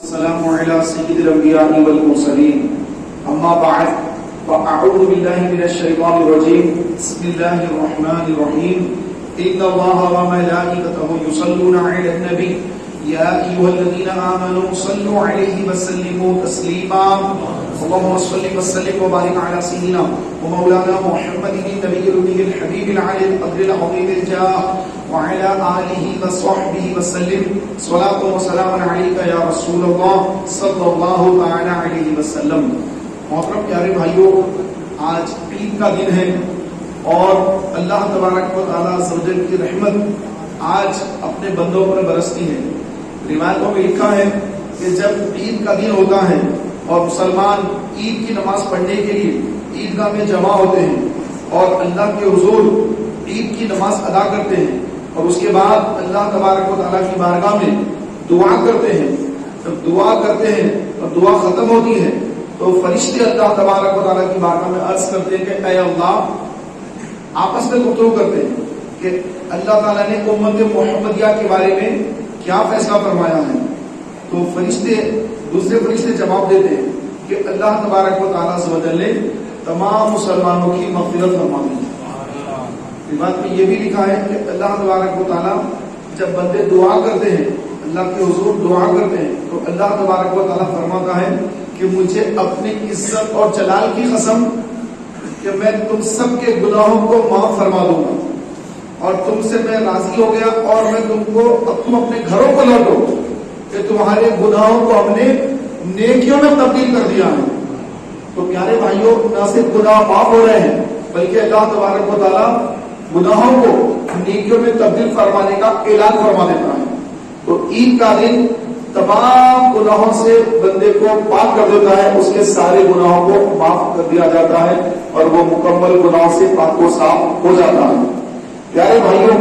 السلام على سيد الأنبياء والمرسلين أما بعد فأعوذ بالله من الشيطان الرجيم بسم الله الرحمن الرحيم إن الله وملائكته يصلون على النبي يا أيها الذين آمنوا صلوا عليه وسلموا تسليما اللهم صل وسلم وبارك على سيدنا ومولانا محمد النبي الأمي الحبيب العلي القدر العظيم الجاه وعلى آله وصحبه وسلم صلاة وسلام عليك يا رسول الله صلی اللہ تعالی علیہ وسلم. محترم پیارے بھائیوں، آج عید کا دن ہے اور اللہ تبارک و تعالیٰ عز و جل کی رحمت آج اپنے بندوں پر برستی ہے. روایتوں میں لکھا ہے کہ جب عید کا دن ہوتا ہے اور مسلمان عید کی نماز پڑھنے کے لیے عیدگاہ میں جمع ہوتے ہیں اور اللہ کے حضور عید کی نماز ادا کرتے ہیں اور اس کے بعد اللہ تبارک و تعالیٰ کی بارگاہ میں دعا کرتے ہیں. جب دعا کرتے ہیں اور دعا ختم ہوتی ہے تو فرشتے اللہ تبارک و تعالیٰ کی بارگاہ میں عرض کرتے ہیں کہ اے اللہ، آپس میں گفتگو کرتے ہیں کہ اللہ تعالیٰ نے امت محمدیہ کے بارے میں کیا فیصلہ فرمایا ہے. تو فرشتے دوسرے فرشتے جواب دیتے ہیں کہ اللہ تبارک و تعالیٰ عز و جل نے تمام مسلمانوں کی مغفرت فرما دی. روایت میں یہ بھی لکھا ہے کہ اللہ تبارک و تعالیٰ جب بندے دعا کرتے ہیں، اللہ کے حضور دعا کرتے ہیں، تو اللہ تبارک و تعالیٰ فرماتا ہے کہ مجھے اپنی عزت اور جلال کی قسم کہ میں تم سب کے گناہوں کو معاف فرما دوں گا اور تم سے میں راضی ہو گیا اور میں تم اپنے گھروں کو لوٹو کہ تمہارے گناہوں کو ہم نے نیکیوں میں تبدیل کر دیا ہے. تو پیارے بھائیوں، نہ صرف گناہ معاف ہو رہے ہیں بلکہ اللہ تبارک و تعالیٰ گناہوں کو نیکیوں میں تبدیل فرمانے کا اعلان فرما دیتا ہے. تو عید کا دن تمام گناہوں سے بندے کو پاک کر دیتا ہے، اس کے سارے گناہوں کو معاف کر دیا جاتا ہے اور وہ مکمل گناہوں سے پاک و صاف ہو جاتا ہے. پیارے بھائیوں،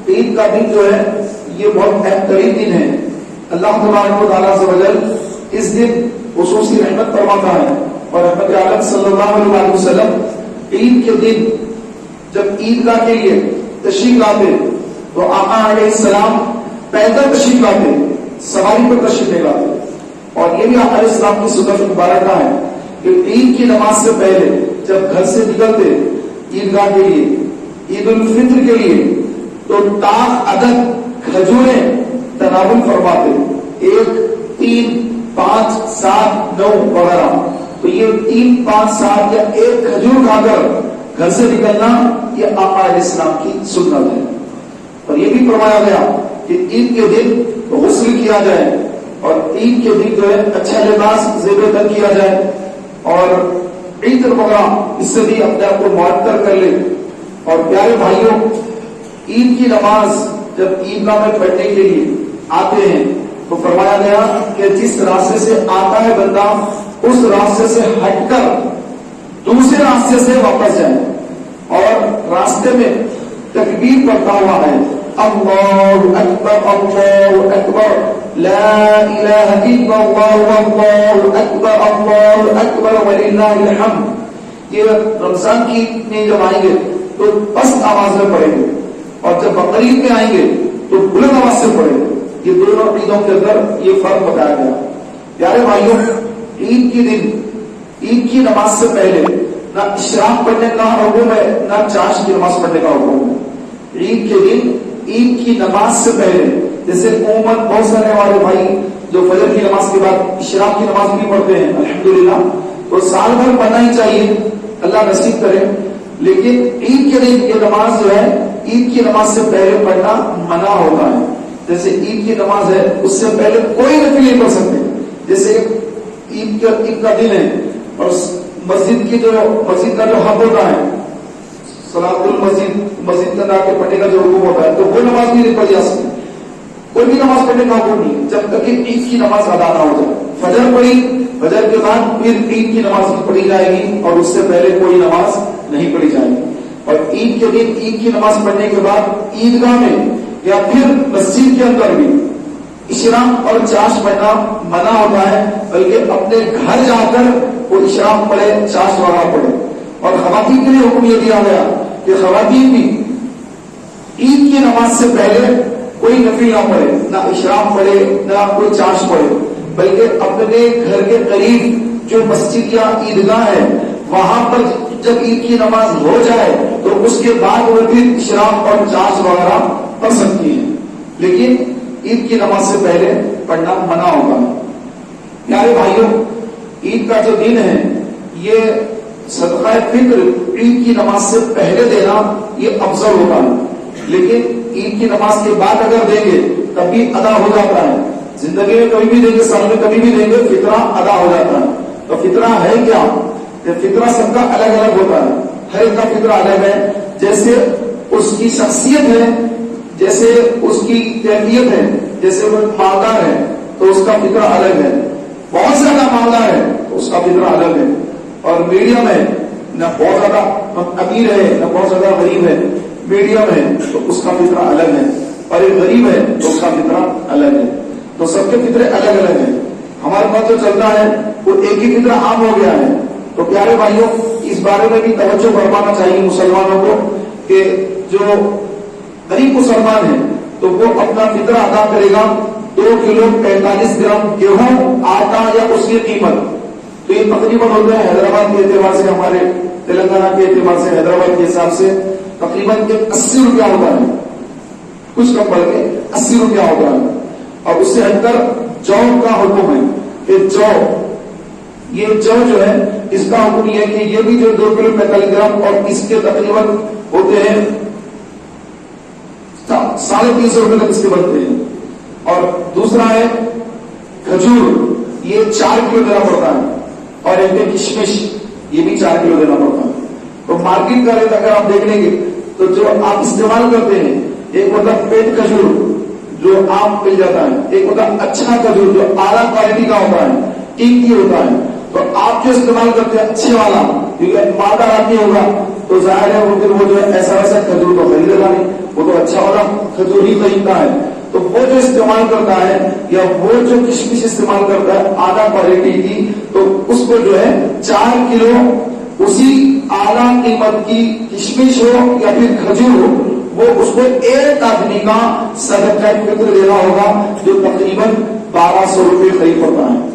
عید کا دن جو ہے یہ بہت اہم ترین دن ہے. اللہ تبارک و تعالیٰ عز و جل اس دن خصوصی رحمت فرماتا ہے اور رحمت عالم صلی اللہ علیہ وسلم عید کے دن جب عیدگاہ کے لیے تشریف لاتے تو آقا علیہ السلام پیدل تشریف لاتے، سواری پر تشریف لے لاتے. اور یہ بھی آقا علیہ السلام کی سنت مبارکہ ہے کہ عید کی نماز سے پہلے جب گھر سے نکلتے عیدگاہ کے لیے عید الفطر کے لیے تو تاخ عدد کھجوریں تناول فرماتے، 1 3 5 7 9 وغیرہ. تو یہ 3 5 7 یا ایک کھجور کھا کر گھر سے نکلنا یہ آقا علیہ السلام کی سنت ہے. اور یہ بھی فرمایا گیا کہ عید کے دن غسل کیا جائے اور عید کے دن جو ہے اچھا لباس زیب تن کیا جائے اور عید وغیرہ اس سے بھی اپنے آپ کو معطر کر لے. اور پیارے بھائیوں، عید کی نماز جب عیدگاہ میں پڑھنے کے لیے آتے ہیں تو فرمایا گیا کہ جس راستے سے آتا ہے بندہ اس راستے سے ہٹ کر دوسرے راستے سے واپس جائے اور راستے میں تکبیر پڑھتا ہوا ہے، اللہ اکبر لا الہ الا اللہ اکبر وللہ الحمد. یہ رمضان کی میں جب آئیں گے تو پست آواز میں پڑھیں گے اور جب بقرعید میں آئیں گے تو بلند آواز سے پڑھیں گے. یہ دونوں عیدوں کے اندر یہ فرق بتایا گیا. پیارے بھائیوں، عید کے دن عید کی نماز سے پہلے نہ اشراق پڑھنے کا حکم ہے نہ چاشت کی نماز پڑھنے کا حکم ہے. عید کے دن عید کی نماز سے پہلے جیسے عموماً بہت سارے ہمارے بھائی جو فجر کی نماز کے بعد اشراق کی نماز بھی پڑھتے ہیں الحمدللہ، تو سال بھر پڑھنا ہی چاہیے، اللہ نصیب کرے. لیکن عید کے دن یہ نماز جو ہے عید کی نماز سے پہلے پڑھنا منع ہوتا ہے. جیسے عید کی نماز ہے اس سے پہلے کوئی نفل نہیں پڑھ سکتے. جیسے عید کا دن ہے اور مسجد کا جو حق ہوتا ہے صلاۃ مسجد کا کے پڑھنے کا جو حکم ہوتا ہے تو وہ نماز بھی نہیں پڑھی جا سکتی. کوئی بھی نماز پڑھنے کا حکم نہیں جب تک کہ عید کی نماز ادا نہ ہو جائے. فجر پڑھی، فجر کے بعد پھر عید کی نماز بھی پڑھی جائے گی اور اس سے پہلے کوئی نماز نہیں پڑھی جائے گی. اور عید کے دن عید کی نماز پڑھنے کے بعد عیدگاہ میں یا پھر مسجد کے اندر بھی اشراق اور چاشت پڑھنا منع ہوتا ہے، بلکہ اپنے گھر جا کر وہ اشراق پڑھے، چاشت وغیرہ پڑھے. اور خواتین کے لیے حکم یہ دیا گیا کہ خواتین بھی عید کی نماز سے پہلے کوئی نفل نہ پڑھے، نہ اشراق پڑھے نہ کوئی چاشت پڑھے، بلکہ اپنے گھر کے قریب جو مسجد یا عیدگاہ ہے وہاں پر جب عید کی نماز ہو جائے تو اس کے بعد وہ پھر اشراق اور چاش وغیرہ پڑھ سکتی ہے، لیکن عید کی نماز سے پہلے پڑھنا منع ہوگا۔ پیارے بھائیوں، عید کا جو دن ہے یہ صدقہ فطر عید کی نماز سے پہلے دینا یہ افضل ہوتا ہے، لیکن عید کی نماز کے بعد اگر دیں گے تب بھی ادا ہو جاتا ہے۔ زندگی میں کبھی بھی دیں گے، سال میں کبھی بھی دیں گے، فطرہ ادا ہو جاتا ہے۔ تو فطرہ ہے کیا؟ کہ فطرہ سب کا الگ الگ ہوتا ہے، ہر ایک کا فطرہ الگ ہے، جیسے اس کی شخصیت ہے، جیسے اس کی کیفیت ہے، جیسے وہ مالدار ہے تو اس کا فطرہ الگ ہے، بہت زیادہ مالدار ہے تو اس کا فطرہ الگ ہے، اور میڈیم ہے، نہ بہت زیادہ امیر ہے نہ بہت زیادہ غریب ہے، میڈیم ہے تو اس کا فطرہ الگ ہے، اور ایک غریب ہے تو اس کا فطرہ الگ ہے۔ تو سب کے فطرے الگ الگ ہیں۔ ہمارے پاس جو چلتا ہے وہ ایک ہی فطرہ عام ہو گیا ہے۔ تو پیارے بھائیوں، اس بارے میں بھی توجہ فرمانا چاہیے مسلمانوں کو کہ جو غریب مسلمان ہے تو وہ اپنا فطرہ ادا کرے گا 2 کلو 45 گرام گیہوں، آٹا یا اس کی قیمت، تو یہ تقریباً ہوتا ہے حیدرآباد کے اعتبار سے، ہمارے تلنگانہ کے اعتبار سے، حیدرآباد کے حساب سے تقریباً 80 روپیہ ہوتا ہے، کچھ کم بڑھ کے 80 روپیہ ہوتا ہے۔ اور اس سے ہٹ کر جو کا حکم ہے کہ یہ جو ہے اس کا حکم یہ ہے کہ یہ بھی جو 2 کلو 45 گرام اور اس کے تقریباً ہوتے ہیں 350 روپے تک اس کے بنتے ہیں۔ اور دوسرا ہے کھجور، یہ 4 کلو دینا پڑتا ہے، اور ایک ہے کشمش، یہ بھی 4 کلو دینا پڑتا ہے۔ تو مارکیٹ کا ریٹ اگر آپ دیکھ لیں گے تو جو آپ استعمال کرتے ہیں، ایک ہوتا ہے پیٹ کھجور جو عام مل جاتا ہے، ایک ہوتا ہے اچھا کھجور جو اعلیٰ کوالٹی کا ہوتا ہے، قیمتی ہوتا ہے۔ تو آپ جو استعمال کرتے ہیں اچھے والا، کیونکہ مالدار آدمی ہوگا تو ظاہر ہے وہ جو ہے ایسا ویسا کھجور تو خریدے گا نہیں، وہ تو اچھا والا کھجور ہی خریدتا ہے۔ تو وہ جو استعمال کرتا ہے یا وہ جو کشمش استعمال کرتا ہے اعلیٰ کوالٹی کی، تو اس کو جو ہے 4 کلو اسی اعلیٰ قیمت کی کشمش ہو یا پھر کھجور ہو، وہ اس کو ایک آدمی کا صدقہ فطر دینا ہوگا جو تقریباً 1200 روپے قریب پڑتا ہے۔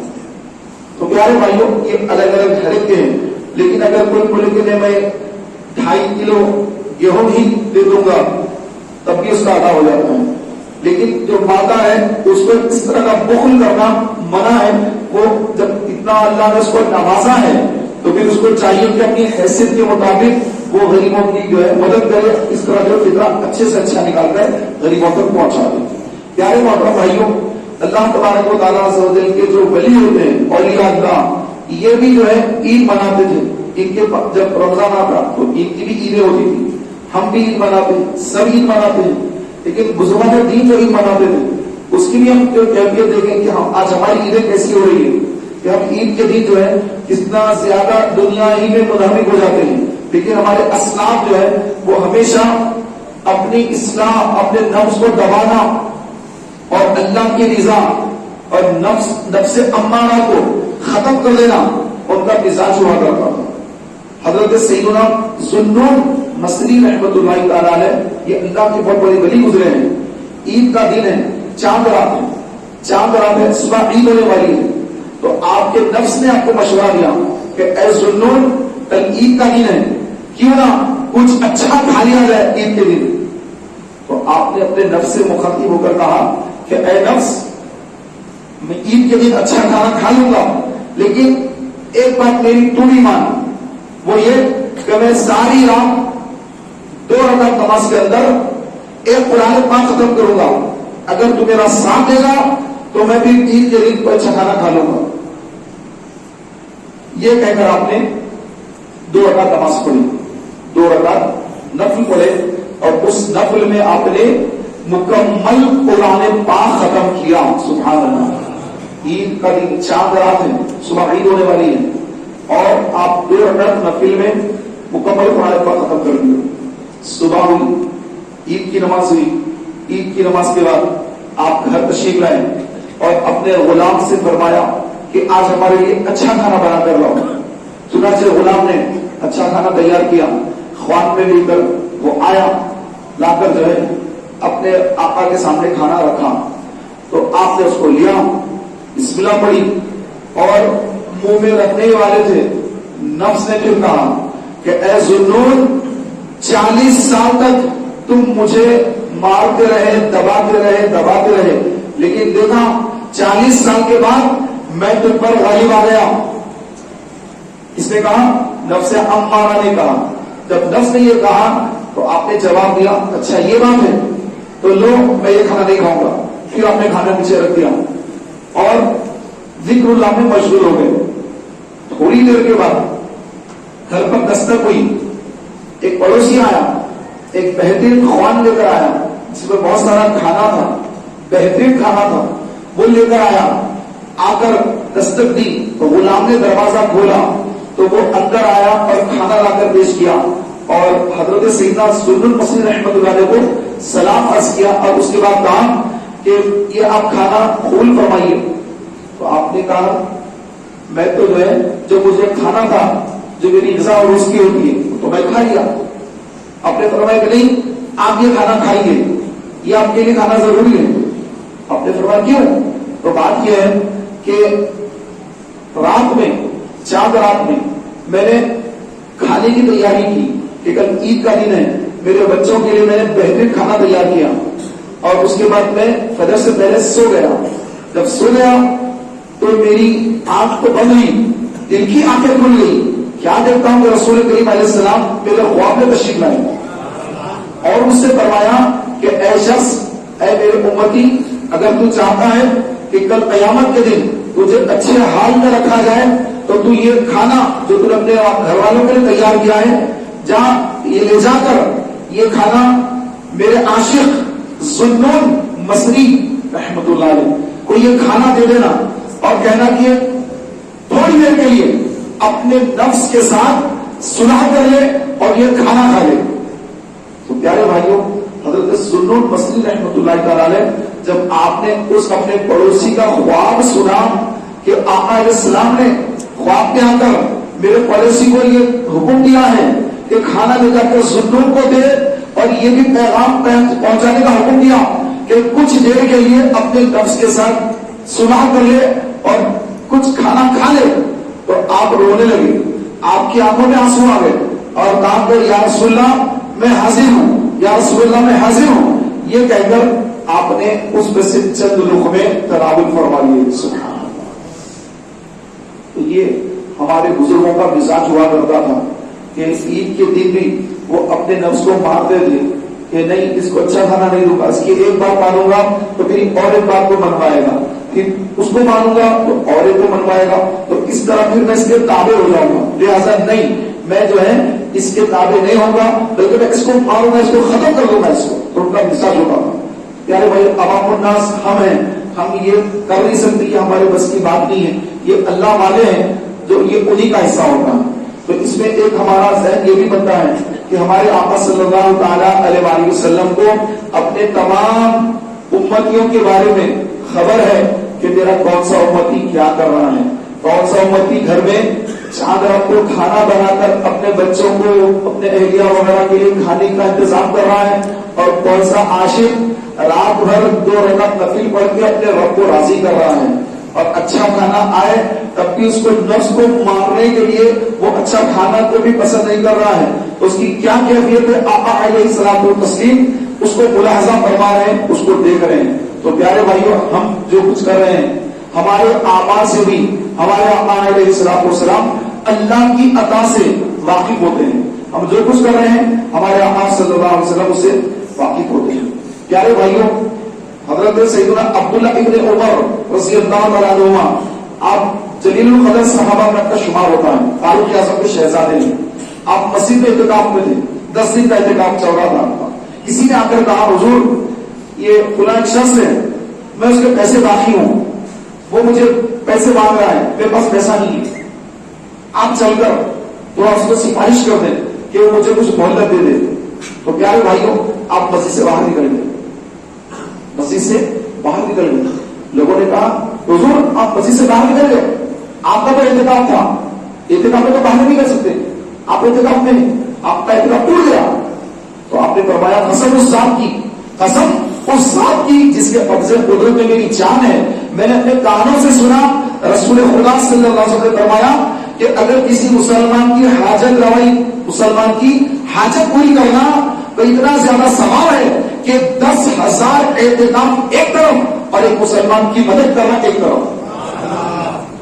تو پیارے بھائیوں، یہ الگ الگ ہر ایک کے ہیں، لیکن اگر کوئی بولے کہ میں 2.5 کلو گیہوں ہی دے دوں گا تب بھی اس کا ادا ہو جاتا ہے، لیکن جو مادہ ہے اس کو اس طرح کا بخل کرنا منع ہے۔ وہ جب اتنا اللہ نے اس کو نوازا ہے تو پھر اس کو چاہیے کہ اپنی حیثیت کے مطابق وہ غریبوں کی جو ہے مدد کرے، اس طرح جو فطرہ اچھے سے اچھا نکال کر غریبوں تک پہنچا دے۔ پیارے محترم بھائیوں، اللہ تبارک و تعالیٰ سے کے جو ولی ہوتے ہیں، اولیاء اللہ، یہ بھی جو ہے عید مناتے تھے۔ ان کے جب رمضان آتا تو عید کی بھی عیدیں ہوتی تھی، ہم بھی عید مناتے ہیں، سب عید مناتے ہیں، لیکن بزرگان دین جو عید مناتے تھے اس کی بھی ہم جو کیفیت دیکھیں کہ آج ہماری عیدیں کیسی ہو رہی ہے، کہ ہم عید کے دن جو ہے کتنا زیادہ دنیا ہی میں منہمک ہو جاتے ہیں، لیکن ہمارے اسلاف جو ہے وہ ہمیشہ اپنی اصلاح، اپنے نفس کو دبانا اور اللہ کی رضا اور نفس امارہ کو ختم کر دینا ان کا مزاج ہوا کرتا تھا۔ حضرت سیدنا ذوالنون مصری رحمۃ اللہ تعالی علیہ، یہ اللہ کے بہت بڑے ولی گزرے ہیں۔ عید کا دن ہے، چاند رات ہے، صبح عید ہونے والی ہے، تو آپ کے نفس نے آپ کو مشورہ دیا کہ اے ذوالنون، کل عید کا دن ہے، کیوں نہ کچھ اچھا کھا لیا جائے عید کے دن۔ تو آپ نے اپنے نفس سے مخاطب ہو کر کہا کہ اے نفس، میں عید کے دن اچھا کھانا کھا لوں گا، لیکن ایک بات میری تو بھی مان، وہ یہ کہ میں ساری رات 2 رکعت نماز کے اندر ایک قرآن پاک ختم کروں گا، اگر تو میرا ساتھ دے گا تو میں بھی عید کے دن کو اچھا کھانا کھا لوں گا۔ یہ کہہ کر آپ نے 2 رکعت نماز پڑھی، 2 رکعت نفل پڑھے، اور اس نفل میں آپ نے مکمل قرآن پاک ختم کیا۔ سبحان اللہ۔ عید کا دن، چاند رات ہے، صبح عید ہونے والی ہے، اور آپ 2 رکعت نفل میں مکمل قرآن پاک ختم کر دیا۔ صبح ہوئی، عید کی نماز ہوئی، عید کی نماز کے بعد آپ گھر تشریف لائے اور اپنے غلام سے فرمایا کہ آج ہمارے لیے اچھا کھانا بنا کر لاؤ۔ چنانچہ غلام نے اچھا کھانا تیار کیا، خوان میں لے کر وہ آیا، لا کر جو ہے اپنے آقا کے سامنے کھانا رکھا، تو آپ نے اس کو لیا بسم اللہ پڑھی اور منہ میں رکھنے والے تھے. نفس نے پھر کہا کہ اے ذوالنون 40 سال تک تم مجھے مارتے رہے، دباتے رہے، لیکن دیکھا 40 سال کے بعد میں تم پر غالب آ گیا. اس نے کہا، نفس امارہ نے کہا. جب نفس نے یہ کہا تو آپ نے جواب دیا اچھا یہ بات ہے تو لو میں یہ کھانا نہیں کھاؤں گا. پھر آپ نے کھانا پیچھے رکھ دیا اور ذکر اللہ میں مشغول ہو گئے. تھوڑی دیر کے بعد گھر پر دستک ہوئی. ایک پڑوسی آیا، ایک بہترین خوان لے کر آیا جس میں بہت سارا کھانا تھا، بہترین کھانا تھا. وہ لے کر آیا، آ کر دستک دی تو غلام نے دروازہ کھولا تو وہ اندر آیا اور کھانا لا کر پیش کیا اور حضرت سیدنا ذوالنون المصری رحمۃ اللہ علیہ کو سلام عرض کیا اور اس کے بعد کہا کہ یہ آپ کھانا قبول فرمائیے. تو آپ نے کہا میں تو جو ہے جو مجھے کھانا تھا جو میری غذا اور اس کی ہوتی ہے تو میں کھا لیا. آپ نے فرمایا کہ نہیں آپ یہ کھانا کھائیے، یہ آپ کے لیے کھانا ضروری ہے. آپ نے فرمایا کیوں؟ تو بات یہ ہے کہ رات میں چاند رات میں نے کھانے کی تیاری کی کہ کل عید کا دن ہے، میرے بچوں کے لیے میں نے بہترین کھانا تیار کیا اور اس کے بعد میں فجر سے پہلے سو گیا. جب سو گیا تو میری آنکھ تو بند ہوئی، دل کی آنکھیں کھل گئی. کیا دیکھتا ہوں کہ رسول کریم علیہ السلام میرے خواب میں تشریف لائے اور مجھ سے فرمایا کہ اے شخص، اے میرے امتی، اگر تو چاہتا ہے کہ کل قیامت کے دن تجھے اچھے حال میں رکھا جائے تو تو یہ کھانا جو تو نے اپنے گھر والوں کے لیے تیار کیا ہے جہاں یہ لے جا کر یہ کھانا میرے عاشق ذوالنون مصری رحمت اللہ علیہ کو یہ کھانا دے دینا اور کہنا کہ تھوڑی دیر کے لیے اپنے نفس کے ساتھ صلح کر لے اور یہ کھانا کھا لے. تو پیارے بھائیوں، حضرت ذوالنون مصری رحمت اللہ تعالی علیہ جب آپ نے اس اپنے پڑوسی کا خواب سنا کہ آقا علیہ السلام نے خواب میں آ کر میرے پڑوسی کو یہ حکم دیا ہے کہ کھانا لے جا کر ذوالنون کو دے اور یہ بھی پیغام پہنچانے کا حکم دیا کہ کچھ دیر کے لیے اپنے نفس کے ساتھ صلح کر لے اور کچھ کھانا کھا لے، تو آپ رونے لگے، آپ کی آنکھوں میں آنسو آ گئے اور کہا کہ یا رسول اللہ میں حاضر ہوں، یا رسول اللہ میں حاضر ہوں. یہ کہہ کر آپ نے اس میں سے چند لقمے تناول فرما لیے. سبحان اللہ. تو یہ ہمارے بزرگوں کا مزاج ہوا کرتا تھا کہ عید کے دن بھی وہ اپنے نفس کو مارتے تھے کہ نہیں اس کو اچھا کھانا نہیں دوں گا، اس کی ایک بات مانوں گا تو پھر اور ایک بات کو منوائے گا، پھر اس کو مانوں گا تو اور ایک کو منوائے گا، تو اس طرح پھر میں اس کے تابع ہو جاؤں گا. لہٰذا نہیں، میں جو ہے اس کے تابع نہیں ہوں گا بلکہ میں اس کو ماروں گا، اس کو ختم کر دوں گا. اس کو تو ان کا مزاج ہوتا تھا. پیارے بھائی، عوام الناس ہم ہیں، ہم یہ کر نہیں سکتے، یہ ہمارے بس کی بات نہیں ہے. یہ اللہ والے ہیں جو یہ انہی کا حصہ ہوتا ہے. تو اس میں ایک ہمارا ذہن یہ بھی بنتا ہے کہ ہمارے آقا صلی اللہ تعالیٰ علیہ وسلم کو اپنے تمام امتیوں کے بارے میں خبر ہے کہ میرا کون سا امتی کیا کر رہا ہے، کون سا امتی گھر میں چاند رات کو کھانا بنا کر اپنے بچوں کو، اپنے اہلیہ وغیرہ کے لیے کھانے کا انتظام کر رہا ہے، اور کون سا عاشق رات بھر 2 رکعت نفل پڑھ کے اپنے رب کو راضی کر رہا ہے. اور اچھا کھانا آئے تب بھی اس کو نفس کو مارنے کے لیے وہ اچھا کھانا کو بھی پسند نہیں کر رہا ہے. تو اس کی کیا کیفیت ہے؟ آقا علیہ الصلوۃ والتسلیم اس کو ملاحظہ فرما رہے ہیں، اس کو دیکھ رہے ہیں. تو پیارے بھائیوں، ہم جو کچھ کر رہے ہیں ہمارے آقا سے بھی، ہمارے آقا علیہ الصلوۃ والسلام اللہ کی عطا سے واقف ہوتے ہیں. ہم جو کچھ کر رہے ہیں ہمارے آقا صلی اللہ علیہ وسلم اس سے واقف ہوتے ہیں. پیارے بھائیوں، حضرت سیدنا عبداللہ ابن عمر رضی اللہ عنہ، آپ جلیل القدر صحابہ میں کا شمار ہوتا ہے، فاروق اعظم کے شہزادے ہیں. آپ مسجد میں اعتکاف میں تھے، 10 دن کا اعتکاف چل رہا تھا. کسی نے آ کر کہا حضور یہ فلاں ایک شخص ہے، میں اس کے پیسے باقی ہوں، وہ مجھے پیسے مانگ رہا ہے، میرے پاس پیسہ نہیں ہے، آپ چل کر تھوڑا اس کو سفارش کر دیں کہ وہ مجھے کچھ مہلت دے دے. تو پیارے بھائیوں، آپ مسجد سے باہر نکل گئے، مسجد سے باہر نکل گئے. لوگوں نے کہا حضور آپ مسجد سے باہر نکل گئے، آپ کا تو اعتکاف تھا، اعتکاف میں تو باہر نہیں کر سکتے، آپ اعتکاف میں آپ کا اعتکاف ٹوٹ گیا. تو آپ نے فرمایا قسم اس ذات کی، قسم اس ذات کی جس کے قبضے قدرت میں میری جان ہے، میں نے اپنے کانوں سے سنا رسول خدا صلی اللہ علیہ وسلم نے فرمایا کہ اگر کسی مسلمان کی حاجت روائی، مسلمان کی حاجت پوری کرنا تو اتنا زیادہ ثواب ہے کہ 10,000 اعتکاف ایک طرف اور ایک مسلمان کی مدد کرنا ایک طرف.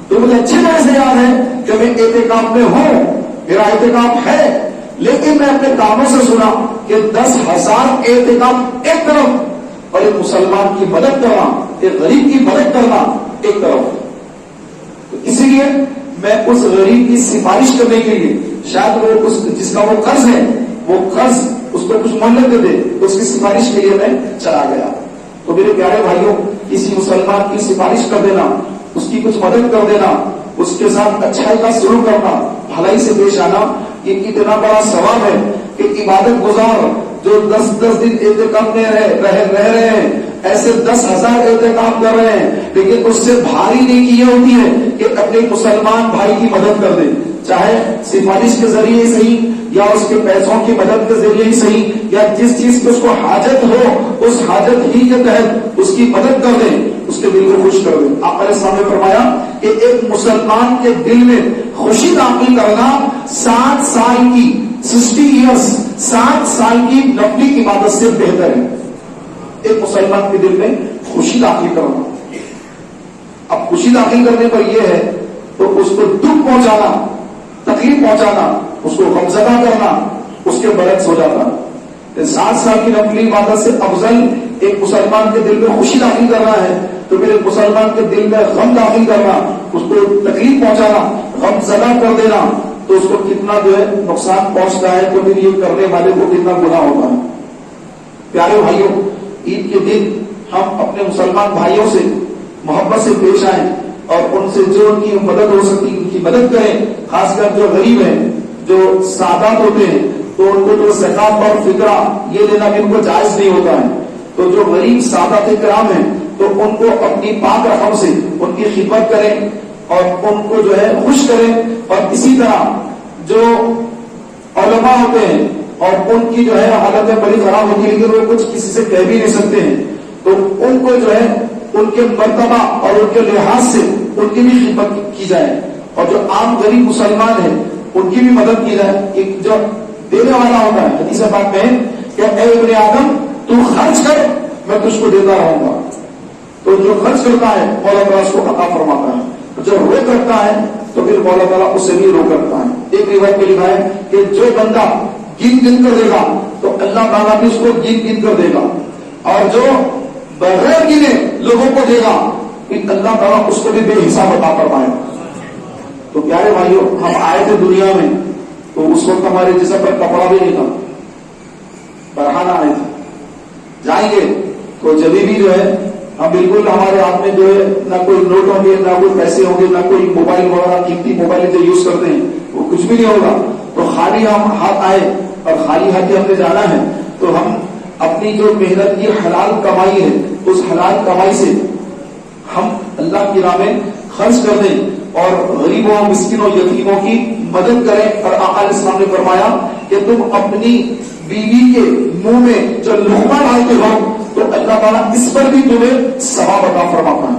تو مجھے اچھی طرح سے یاد ہے کہ میں اعتکاف میں ہوں، میرا اعتکاف ہے، لیکن میں اپنے کانوں سے سنا کہ 10,000 اعتکاف ایک طرف اور ایک مسلمان کی مدد کرنا، ایک غریب کی مدد کرنا ایک طرف. تو اسی لیے میں اس غریب کی سفارش کرنے کے لیے، شاید وہ جس کا وہ قرض ہے، وہ قرض اس کو کچھ مہلت دے دے، تو اس کی سفارش کے لیے میں چلا گیا. تو میرے پیارے بھائیوں، کسی مسلمان کی سفارش کر دینا، اس کی کچھ مدد کر دینا، اس کے ساتھ اچھائی کا سلوک کرنا، بھلائی سے پیش آنا، یہ اتنا بڑا ثواب ہے کہ عبادت گزار جو 10 دن اعتکاف میں رہ رہے ہیں، ایسے 10,000 اعتکاف کر رہے ہیں، لیکن اس سے بھاری نیکی یہ ہوتی ہے کہ اپنے مسلمان بھائی کی مدد کر دے، چاہے سفارش کے ذریعے صحیح یا اس کے پیسوں کی مدد کے ذریعے ہی صحیح، یا جس چیز کی اس کو حاجت ہو اس حاجت ہی کے تحت اس کی مدد کر دے، اس کے دل کو خوش کر دے. آپ نے سامنے فرمایا کہ ایک مسلمان کے دل میں خوشی داخل کرنا 60 سال کی 60 سال کی نفلی عبادت سے بہتر ہے. ایک مسلمان کے دل میں خوشی داخل کرنا. اب خوشی داخل کرنے پر یہ ہے تو اس کو دکھ پہنچانا، تکلیف پہنچانا، اس کو غمزدہ کرنا اس کے برعکس ہو جاتا. 60 سال کی نفلی عبادت سے افضل ایک مسلمان کے دل میں خوشی داخل کرنا ہے تو پھر ایک مسلمان کے دل میں غم داخل کرنا، اس کو تکلیف پہنچانا، غم زدہ کر دینا، تو اس کو کتنا جو ہے نقصان پہنچتا ہے، تو پھر یہ کرنے والے کو کتنا گناہ ہوتا ہے. پیارے بھائیوں، عید کے دن ہم اپنے مسلمان بھائیوں سے محبت سے پیش آئیں اور ان سے جو ان کی مدد ہو سکتی ان کی مدد کریں. خاص کر جو غریب ہیں، جو سادات ہوتے ہیں، تو ان کو جو زکات اور فطرہ یہ لینا بھی ان کو جائز نہیں ہوتا ہے. تو جو غریب سادات کرام ہیں تو ان کو اپنی پاک رقم سے ان کی خدمت کریں اور ان کو جو ہے خوش کریں. اور اسی طرح جو علماء ہوتے ہیں اور ان کی جو ہے حالتیں بڑی خراب ہوتی ہے لیکن وہ کچھ کسی سے کہہ بھی نہیں سکتے ہیں، تو ان کو جو ہے ان کے مرتبہ اور ان کے لحاظ سے ان کی بھی خدمت کی جائے. اور جو عام غریب مسلمان ہیں ان کی بھی مدد کی جائے. ایک جو دینے والا ہوتا ہے، حدیث پاک میں کہ اے ابن آدم تو خرچ کر میں تجھ کو دیتا رہوں گا. تو جو خرچ کرتا ہے مولا تعالیٰ اس کو عطا فرماتا ہے، جو روک رکھتا ہے تو پھر مولا تعالیٰ اس سے بھی روک رکھتا ہے. ایک روایت میں لکھا ہے کہ جو بندہ گن گن کر دے گا تو اللہ تعالیٰ بھی اس کو گن گن کر دے گا، اور جو بغیر گنے لوگوں کو دے گا پھر اللہ تعالیٰ اس کو بھی بے حساب عطا فرمائے. تو پیارے بھائیوں، ہم آئے تھے دنیا میں تو اس وقت ہمارے جسم پر کپڑا بھی نہیں تھا، برہانہ آئے تھے. جائیں گے تو جبھی بھی جو ہے ہم بالکل ہمارے ہاتھ میں جو ہے نہ کوئی نوٹ ہوں گے، نہ کوئی پیسے ہوں گے، نہ کوئی موبائل وغیرہ قیمتی موبائل جو یوز کرتے ہیں وہ کچھ بھی نہیں ہوگا. تو خالی ہم ہاتھ آئے اور خالی ہاتھ ہم نے جانا ہے. تو ہم اپنی جو محنت کی حلال کمائی ہے اس حلال کمائی سے ہم اللہ کی راہ میں خرچ کر دیں اور غریبوں، مسکینوں، یتیموں کی مدد کریں. اور آقا علیہ السلام نے فرمایا کہ تم اپنی بیوی کے منہ میں جو لقمہ ڈالتے ہو تو اللہ تعالیٰ اس پر بھی تمہیں ثواب عطا فرماتا ہے.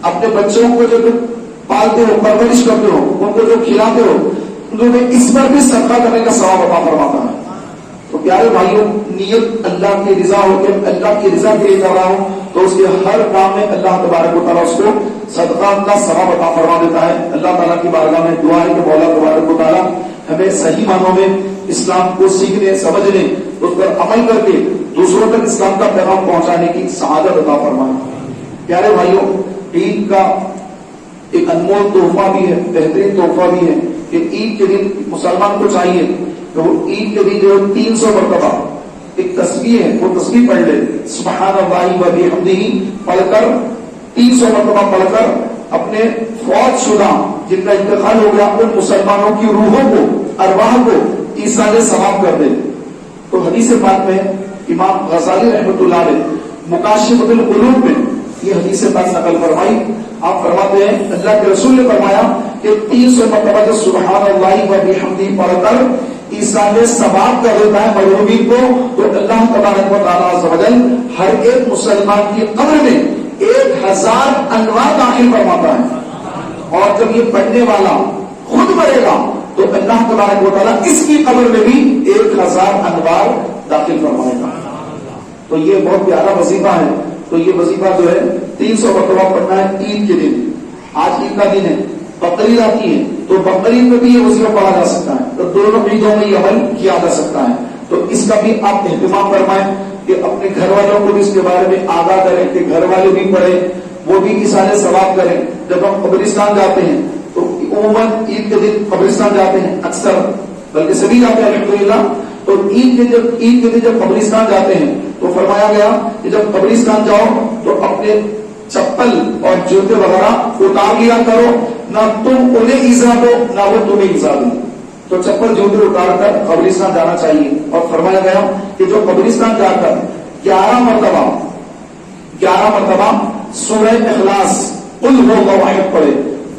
اپنے بچوں کو جو تم پالتے ہو، پرورش کرتے ہو، ان کو جو کھلاتے ہو، تمہیں اس پر بھی صدقہ کرنے کا ثواب عطا فرماتا ہے. تو پیارے بھائیوں، نیت اللہ کی رضا ہو کہ اللہ کی رضا کے لیے کر رہا ہوں تو اس کے ہر کام میں اللہ تبارک و تعالیٰ اس کو صدقہ کا ثواب عطا فرما دیتا ہے. اللہ تعالیٰ کی بارگاہ میں دعا ہے کہ مولا تبارک و تعالیٰ ہمیں صحیح معنوں میں اسلام کو سیکھنے، سمجھنے، اس پر عمل کر کے دوسروں تک اسلام کا پیغام پہنچانے کی سعادت عطا فرمائے. پیارے بھائیوں، عید کا ایک انمول تحفہ بھی ہے، بہترین تحفہ بھی ہے کہ عید کے دن مسلمان کو چاہیے کہ وہ عید کے دن جو 300 مرتبہ ایک تسبیح ہے وہ تسبیح پڑھ لے. سبحان اللہ و بحمدہ پڑھ کر 300 مرتبہ پڑھ کر اپنے فوت شدہ جن کا انتقال ہو گیا ان مسلمانوں کی روحوں کو، ارواح کو ایصال ثواب کر دے. تو حدیث پاک میں امام غزالی رحمۃ اللہ علیہ مکاشفۃ القلوب میں یہ حدیث پاک نقل فرمائی. آپ فرماتے ہیں اللہ کے رسول نے فرمایا کہ 300 مرتبہ جو سبحان اللہ و بحمدہ پڑھ کر ایصال ثواب کر دیتا ہے مرحومین کو، تو اللہ تبارک و تعالیٰ عز و جل ہر ایک مسلمان کی قبر میں 1000 انوار داخل فرماتا ہے، اور جب یہ پڑھنے والا خود مرے گا تو اللہ تبارک و تعالیٰ اس کی قبر میں بھی 1000 انوار داخل فرمائے گا۔ تو یہ بہت پیارا وظیفہ ہے۔ تو یہ وظیفہ جو ہے 300 مرتبہ پڑھنا ہے عید کے دن۔ آج عید کا دن ہے، بقرعید آتی ہے، تو بقرعید میں بھی یہ وظیفہ پڑھا جا سکتا ہے، تو دونوں عیدوں میں یہ عمل کیا جا سکتا ہے۔ تو اس کا بھی آپ اہتمام فرمائیں کہ اپنے گھر والوں کو بھی اس کے بارے میں آگاہ کریں کہ گھر والے بھی پڑھیں، وہ بھی اِیصال ثواب کریں۔ جب ہم قبرستان جاتے ہیں تو عموماً عید کے دن قبرستان جاتے ہیں، اکثر بلکہ سبھی جاتے ہیں الحمدللہ۔ تو عید کے دن جب قبرستان جاتے ہیں تو فرمایا گیا کہ جب قبرستان جاؤ تو اپنے چپل اور جوتے وغیرہ اتار لیا کرو، نہ تم انہیں ایذا دو نہ وہ تمہیں ایذا دو۔ تو چپل جوتے اتار کر قبرستان جانا چاہیے۔ اور فرمایا گیا کہ جو قبرستان جا کر 11 مرتبہ سورہ اخلاص قل هو اللہ احد پڑھے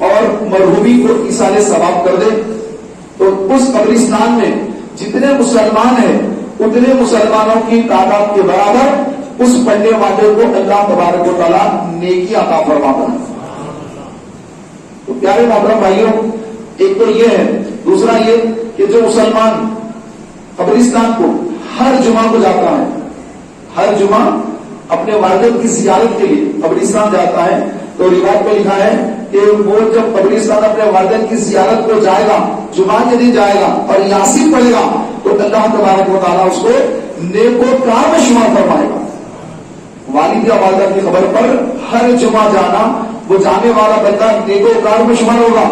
اور مرحومی کو ایصال ثواب کر دے، تو اس قبرستان میں جتنے مسلمان ہیں اتنے مسلمانوں کی تعداد کے برابر اس پڑھنے والے کو اللہ تبارک و تعالیٰ نیکی عطا فرماتا ہے۔ تو پیارے محترم بھائیوں، ایک تو یہ ہے، دوسرا یہ کہ جو مسلمان قبرستان کو ہر جمعہ کو جاتا ہے، ہر جمعہ اپنے والدین کی زیارت کے لیے قبرستان جاتا ہے، تو روایت میں لکھا ہے کہ وہ جب قبرستان اپنے والدین کی زیارت کو جائے گا، جمعہ کے دن جائے گا اور یاسین پڑھے گا، تو اللہ تبارک و تعالیٰ اس کو نیکوکار میں شمار فرمائے گا۔ والد یا والدہ کی خبر پر ہر جمعہ جانا، وہ جانے والا بندہ نیکوکار میں شمار ہوگا،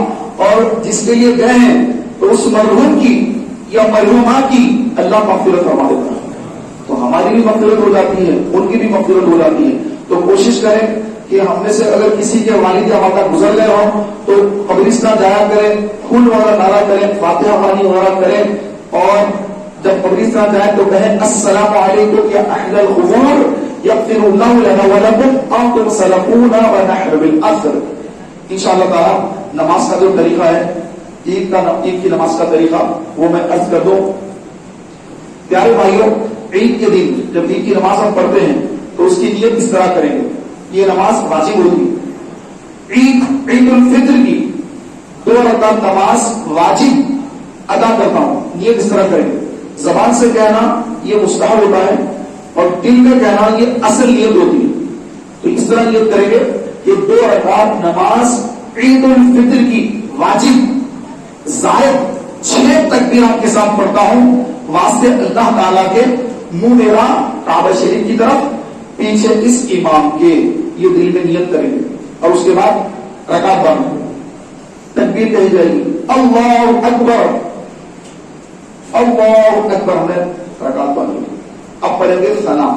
اور جس کے لیے گئے ہیں تو اس مرحوم کی یا مرحومہ کی اللہ مغفرت فرما دیتا ہے۔ تو ہماری بھی مغفرت ہو جاتی ہے، ان کی بھی مغفرت ہو جاتی ہے۔ تو کوشش کریں کہ ہم میں سے اگر کسی کے والد یا والدہ گزر گئے ہوں تو قبرستان جایا کریں، پھول وغیرہ ڈالا کریں، فاتحہ خوانی وغیرہ کریں، اور جب قبرستان جائیں تو کہیں السلام علیکم یا اہل القبور یغفر اللہ لنا ولکم انتم سلفونا ونحن بالعصر۔ انشاءاللہ تعالی نماز کا جو طریقہ ہے، عید کی نماز کا طریقہ وہ میں عرض کر دوں۔ پیارے بھائیوں، عید کے دن جب عید کی نماز ہم پڑھتے ہیں تو اس کی نیت اس طرح کریں گے۔ یہ نماز واجب ہوگی۔ عید الفطر کی 2 رکعت نماز واجب ادا کرتا ہوں، نیت اس طرح کریں گے۔ زبان سے کہنا یہ مستحب ہوتا ہے، اور دل میں کہنا یہ اصل نیت ہوتی ہے۔ تو اس طرح نیت کریں گے کہ 2 رکعت نماز عید الفطر کی واجب زائد 6 تکبیرات کے ساتھ پڑھتا ہوں، واسطے اللہ تعالیٰ کے منہ میرا کعبہ شریف کی طرف، پیچھے اس امام کے، یہ دل میں نیت کریں گے۔ اور اس کے بعد رکعت باندھیں، تکبیر کہی جائے گی، اللہ اکبر، اللہ اکبر، ہمیں رکعت باندھیں گے۔ اب پڑھیں گے ثنا،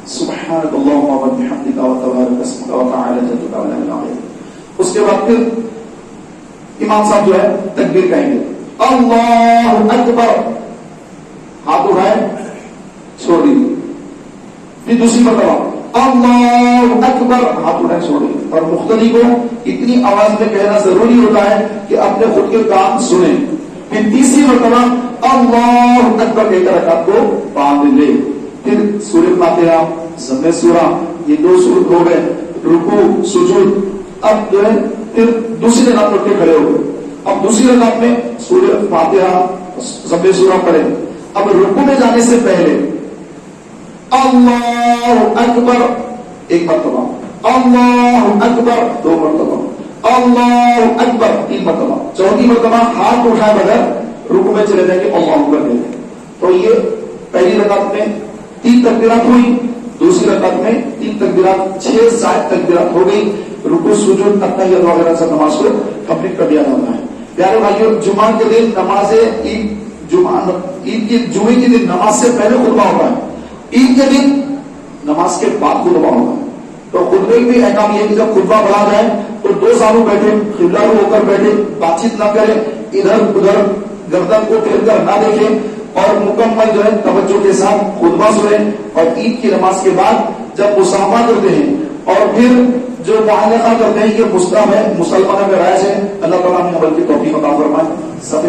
سبحانک اللہم وبحمدک وتبارک اسمک وتعالی جدک ولا الہ غیرک۔ اس کے بعد پھر امام صاحب جو ہے تکبیر کہیں گے، اللہ اکبر، ہاتھ اٹھائیں، چھوڑ دیجیے، پھر دوسری مرتبہ اللہ اکبر، ہاتھ اٹھائیں، چھوڑ دیجیے۔ اور مختلف کو اتنی آواز میں کہنا ضروری ہوتا ہے کہ اپنے خود کے کام سنیں۔ پھر تیسری مرتبہ اللہ اکبر کہہ کر رکعت کو باندھ لے۔ پھر سورہ فاتحہ، ضم سورہ، یہ 2 سورت ہو گئے، رکوع سجود۔ اب جو ہے پھر دوسری رکعت اٹھ کے کھڑے ہو گئے۔ اب دوسری رکعت میں سورہ فاتحہ، ضم سورہ پڑھے۔ اب رکوع میں جانے سے پہلے اللہ اکبر 1 مرتبہ، اللہ اکبر 2 مرتبہ، اللہ اکبر 3 مرتبہ، چوتھی مرتبہ ہاتھ اٹھائے بغیر رکوع میں چلے جائیں گے، اللہ اکبر کہتے ہیں۔ تو یہ پہلی رکعت میں 3 تکبیرات ہوئی، دوسری رکعت میں 3 تکبیرات، 6 زائد تکبیرات ہو گئی۔ رکوع سجود تحیات وغیرہ سے نماز کو کمپلیٹ کر دیا جاتا ہے۔ پیارے بھائیوں، جمعہ کے دن نماز عید کی جمعے کے دن نماز سے پہلے خطبہ ہوتا ہے، عید کے دن نماز کے بعد خطبہ ہوتا ہے۔ تو خطبے بھی احکام یہ ہے کہ جب خطبہ پڑھا جائے تو 2 سالوں بیٹھے، قبلہ رو ہو کر بیٹھے، بات چیت نہ کریں، ادھر ادھر گردن کو پھیر کر نہ دیکھیں، اور مکمل جو ہے توجہ کے ساتھ خطبہ سنیں۔ اور عید کی نماز کے بعد جب مصافحہ کرتے ہیں اور پھر جو معانقہ کرتے ہیں، یہ مستحب ہے، مسلمانوں میں رائج ہے۔ اللہ تعالیٰ نے عمل کی توفیق عطا فرمائے۔ سب